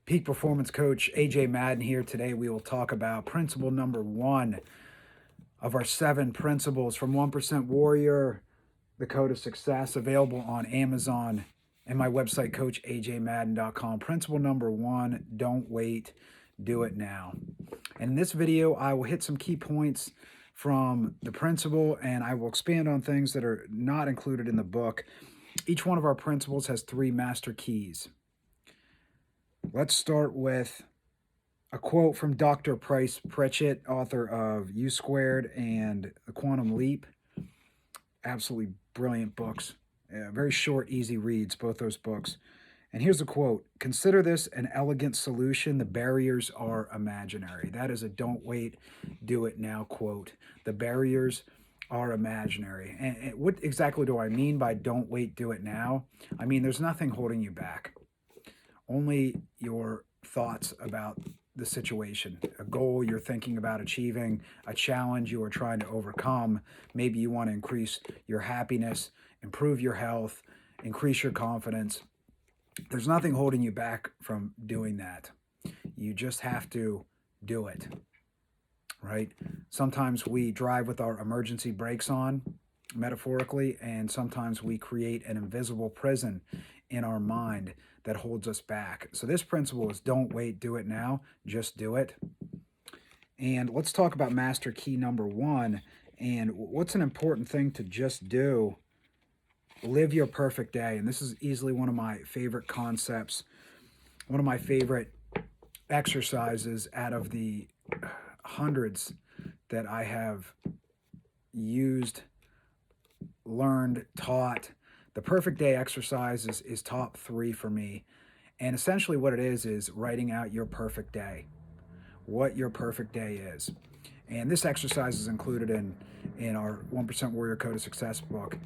Peak Performance Coach AJ Madden here. Today we will talk about principle number 1 of our 7 principles from 1% Warrior, the Code of Success, available on Amazon and my website, coachajmadden.com. Principle number 1, don't wait, do it now. And in this video, I will hit some key points from the principle and I will expand on things that are not included in the book. Each one of our principles has 3 master keys. Let's start with a quote from Dr. Price Pritchett, author of U Squared and The Quantum Leap. Absolutely brilliant books. Very short, easy reads, both those books. And here's the quote: "Consider this an elegant solution. The barriers are imaginary." That is a don't wait, do it now quote. The barriers are imaginary. And what exactly do I mean by don't wait, do it now? I mean, there's nothing holding you back. Only your thoughts about the situation, a goal you're thinking about achieving, a challenge you are trying to overcome. Maybe you want to increase your happiness, improve your health, increase your confidence. There's nothing holding you back from doing that. You just have to do it, right? Sometimes we drive with our emergency brakes on, metaphorically, and sometimes we create an invisible prison in our mind that holds us back. So this principle is don't wait, do it now, just do it. And let's talk about master key number 1 and what's an important thing to just do. Live your perfect day. And this is easily one of my favorite concepts, one of my favorite exercises out of the hundreds that I have used, learned, taught. The perfect day exercise is top 3 for me. And essentially what it is writing out your perfect day, what your perfect day is. And this exercise is included in our 1% Warrior Code of Success book.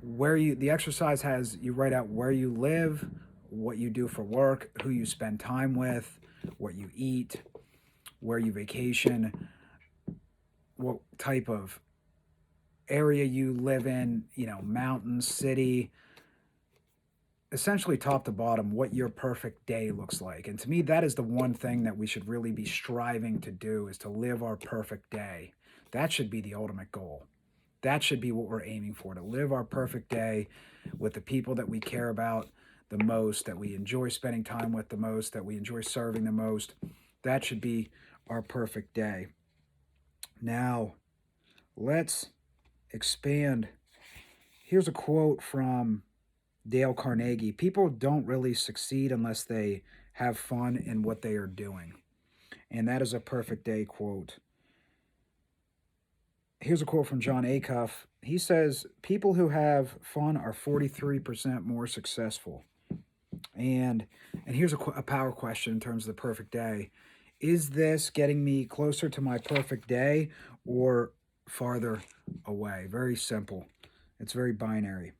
The exercise has you write out where you live, what you do for work, who you spend time with, what you eat, where you vacation, what type of area you live in, mountain, city, essentially top to bottom, what your perfect day looks like. And to me, that is the one thing that we should really be striving to do, is to live our perfect day. That should be the ultimate goal. That should be what we're aiming for, to live our perfect day with the people that we care about the most, that we enjoy spending time with the most, that we enjoy serving the most. That should be our perfect day. Now, let's expand. Here's a quote from Dale Carnegie: "People don't really succeed unless they have fun in what they are doing." And that is a perfect day quote. Here's a quote from John Acuff. He says, "People who have fun are 43% more successful." And here's a power question in terms of the perfect day. Is this getting me closer to my perfect day or farther away? Very simple. It's very binary.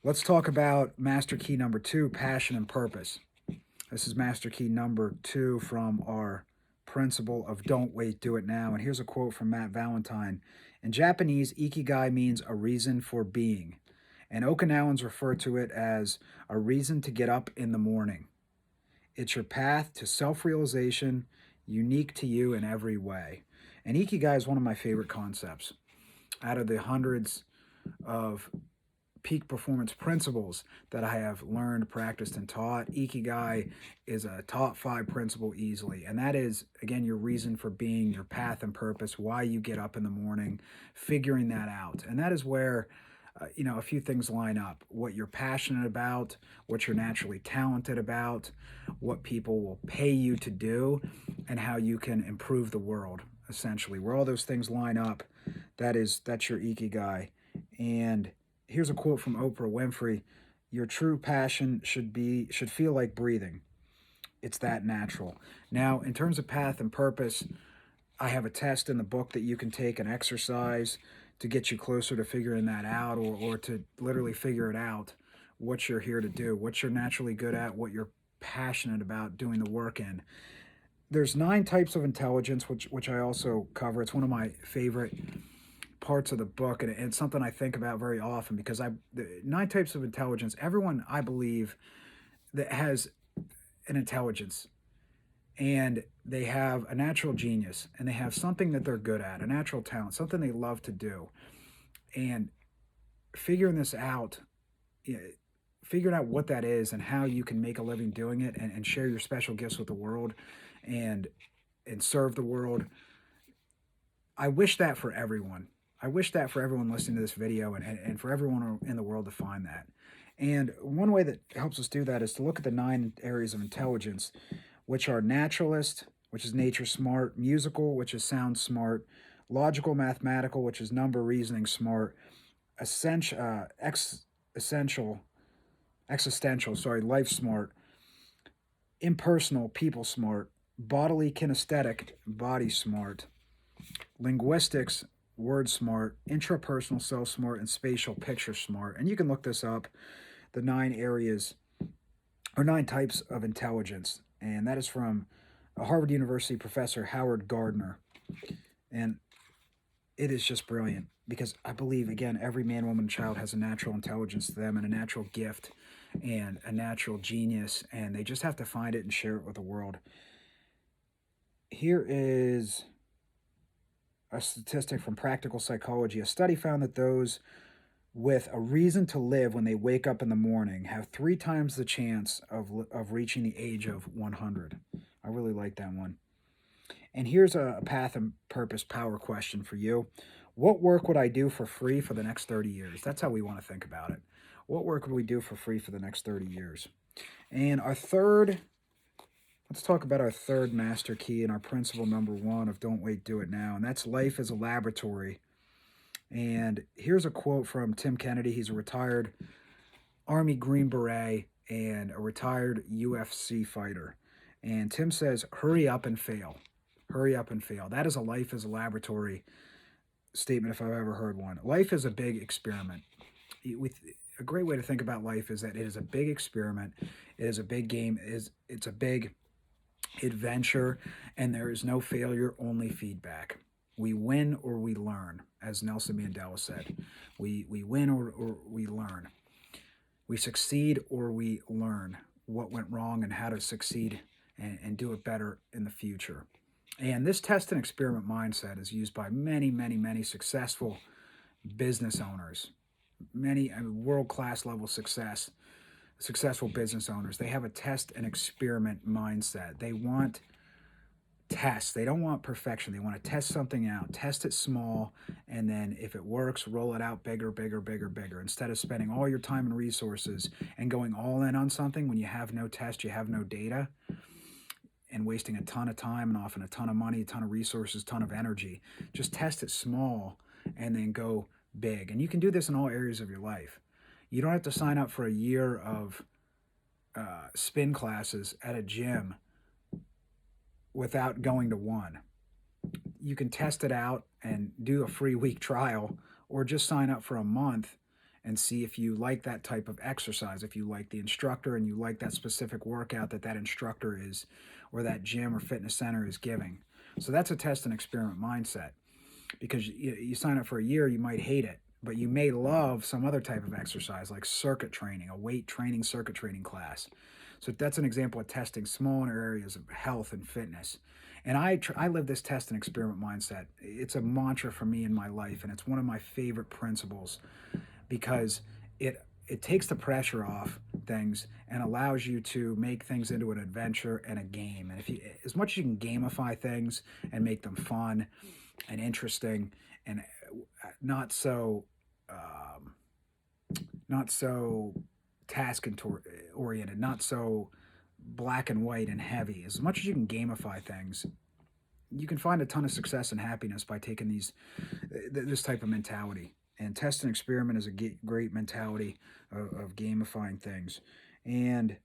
Let's talk about master key number 2, passion and purpose. This is master key number 2 from our principle of don't wait, do it now. And here's a quote from Matt Valentine. "In Japanese, Ikigai means a reason for being, and Okinawans refer to it as a reason to get up in the morning. It's your path to self-realization, unique to you in every way." And Ikigai is one of my favorite concepts. Out of the hundreds of peak performance principles that I have learned, practiced, and taught, Ikigai is a top 5 principle easily. And that is, again, your reason for being, your path and purpose, why you get up in the morning, figuring that out. And that is where a few things line up: what you're passionate about, what you're naturally talented about, what people will pay you to do, and how you can improve the world, essentially. Where all those things line up, that's your Ikigai. And here's a quote from Oprah Winfrey: "Your true passion should feel like breathing. It's that natural." Now, in terms of path and purpose, I have a test in the book that you can take, an exercise to get you closer to figuring that out, or to literally figure it out, what you're here to do, what you're naturally good at, what you're passionate about doing the work in. There's 9 types of intelligence, which I also cover. It's one of my favorite parts of the book, and it's something I think about very often, because the 9 types of intelligence, everyone, I believe, that has an intelligence, and they have a natural genius, and they have something that they're good at, a natural talent, something they love to do. And figuring this out, figuring out what that is and how you can make a living doing it, and share your special gifts with the world, and serve the world. I wish that for everyone. I wish that for everyone listening to this video, and for everyone in the world to find that. And one way that helps us do that is to look at the 9 areas of intelligence, which are naturalist, which is nature smart, musical, which is sound smart, logical, mathematical, which is number reasoning smart, essential, existential, sorry, life smart, impersonal, people smart, bodily, kinesthetic, body smart, linguistics, word smart, intrapersonal, self smart, and spatial, picture smart. And you can look this up, the 9 areas or 9 types of intelligence. And that is from a Harvard University professor, Howard Gardner. And it is just brilliant, because I believe, again, every man, woman, and child has a natural intelligence to them, and a natural gift and a natural genius, and they just have to find it and share it with the world. Here is a statistic from Practical Psychology. A study found that those with a reason to live when they wake up in the morning have 3 times the chance of reaching the age of 100. I really like that one. And here's a path and purpose power question for you. What work would I do for free for the next 30 years? That's how we want to think about it. What work would we do for free for the next 30 years? And let's talk about our third master key and our principle number 1 of don't wait, do it now. And that's life is a laboratory. And here's a quote from Tim Kennedy. He's a retired Army Green Beret and a retired UFC fighter. And Tim says, hurry up and fail. Hurry up and fail. That is a life is a laboratory statement if I've ever heard one. Life is a big experiment. A great way to think about life is that it is a big experiment. It is a big game. It's a big adventure, and there is no failure, only feedback. We win or we learn, as Nelson Mandela said. We win or we learn. We succeed or we learn what went wrong and how to succeed and do it better in the future. And this test and experiment mindset is used by many, many, many successful business owners, many world-class level successful business owners. They have a test and experiment mindset. They want tests. They don't want perfection. They want to test something out, test it small, and then if it works, roll it out bigger, bigger, bigger, bigger. Instead of spending all your time and resources and going all in on something when you have no test, you have no data, and wasting a ton of time and often a ton of money, a ton of resources, a ton of energy. Just test it small and then go big. And you can do this in all areas of your life. You don't have to sign up for a year of spin classes at a gym without going to one. You can test it out and do a free week trial, or just sign up for a month and see if you like that type of exercise, if you like the instructor and you like that specific workout that instructor is, or that gym or fitness center is giving. So that's a test and experiment mindset, because you sign up for a year, you might hate it, but you may love some other type of exercise like circuit training, a weight training, circuit training class. So that's an example of testing small areas of health and fitness. And I live this test and experiment mindset. It's a mantra for me in my life, and it's one of my favorite principles, because it takes the pressure off things and allows you to make things into an adventure and a game. And as much as you can gamify things and make them fun and interesting and not so task oriented, not so black and white and heavy. As much as you can gamify things, you can find a ton of success and happiness by taking this type of mentality. And test and experiment is a great mentality of gamifying things. And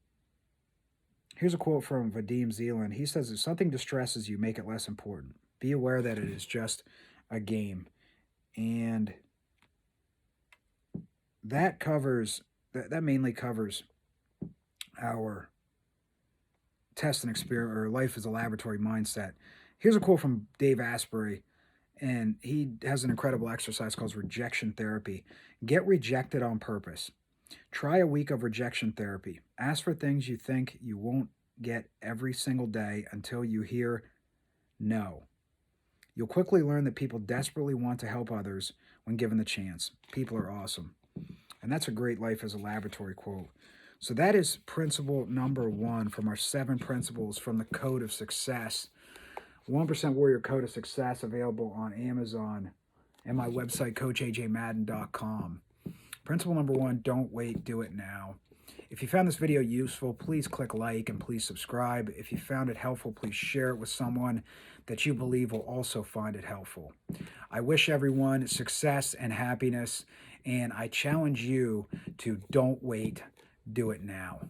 here's a quote from Vadim Zeland. He says, if something distresses you, make it less important. Be aware that it is just a game. And that mainly covers our test and experiment, or life is a laboratory mindset. Here's a quote from Dave Asprey, and he has an incredible exercise called rejection therapy. Get rejected on purpose. Try a week of rejection therapy. Ask for things you think you won't get every single day until you hear no. You'll quickly learn that people desperately want to help others when given the chance. People are awesome. And that's a great life as a laboratory quote. So that is principle number 1 from our 7 principles from the Code of Success. 1% Warrior Code of Success, available on Amazon and my website, coachajmadden.com. Principle number 1, don't wait, do it now. If you found this video useful, please click like and please subscribe. If you found it helpful, please share it with someone that you believe will also find it helpful. I wish everyone success and happiness, and I challenge you to don't wait, do it now.